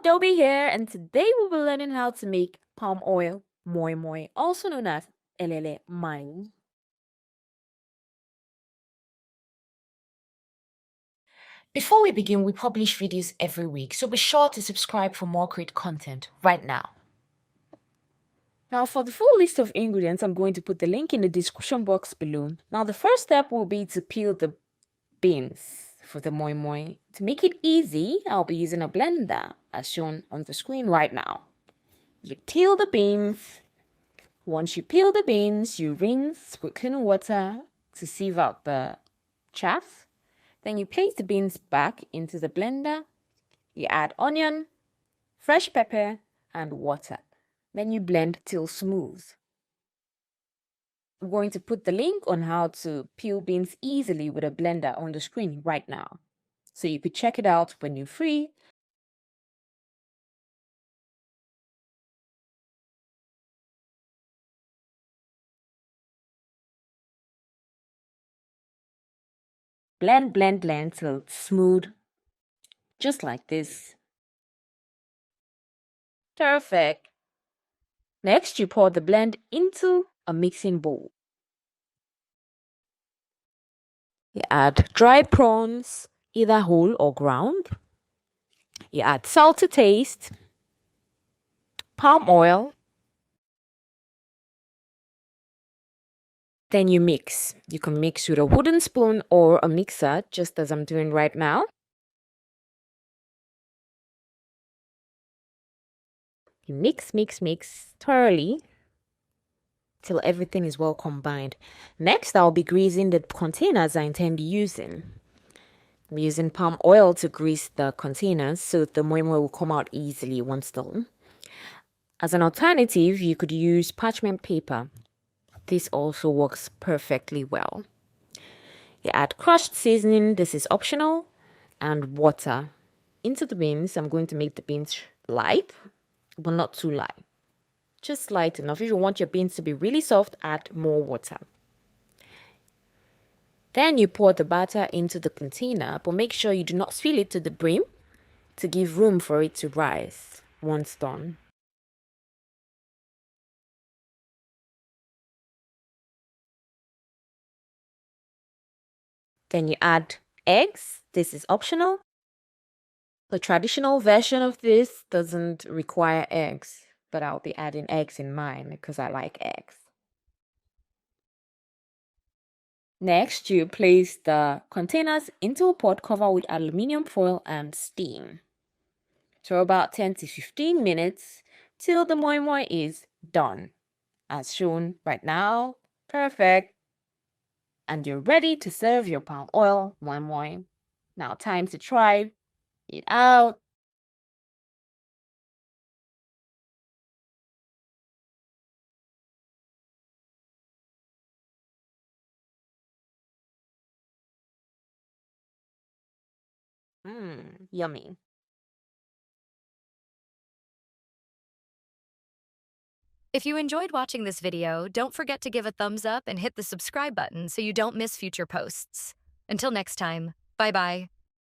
Dobby here, and today we'll be learning how to make palm oil moi moi, also known as elele mai. Before we begin, we publish videos every week, so be sure to subscribe for more great content right now. Now, for the full list of ingredients, I'm going to put the link in the description box below. Now, the first step will be to peel the beans for the moi moi. To make it easy, I'll be using a blender as shown on the screen right now. You peel the beans. Once you peel the beans, you rinse with clean water to sieve out the chaff. Then you place the beans back into the blender. You add onion, fresh pepper, and water. Then you blend till smooth. I'm going to put the link on how to peel beans easily with a blender on the screen right now, so you could check it out when you're free. Blend, blend, blend till it's smooth, just like this. Perfect. Next, you pour the blend into a mixing bowl. You add dried prawns, either whole or ground. You add salt to taste, palm oil. Then you mix. You can mix with a wooden spoon or a mixer, just as I'm doing right now. You mix, mix, mix thoroughly till everything is well combined. Next, I'll be greasing the containers I intend using. I'm using palm oil to grease the containers so the moi moi will come out easily once done. As an alternative, you could use parchment paper. This also works perfectly well. You add crushed seasoning, this is optional, and water into the beans. I'm going to make the beans light, but not too light. Just light enough. If you want your beans to be really soft, add more water. Then you pour the batter into the container, but make sure you do not fill it to the brim to give room for it to rise once done. Then you add eggs. This is optional. The traditional version of this doesn't require eggs, but I'll be adding eggs in mine because I like eggs. Next, you place the containers into a pot covered with aluminium foil and steam for about 10 to 15 minutes till the moi moi is done, as shown right now. Perfect. And you're ready to serve your palm oil moi moi. Now, time to try it out. Yummy. If you enjoyed watching this video, don't forget to give a thumbs up and hit the subscribe button so you don't miss future posts. Until next time, bye-bye.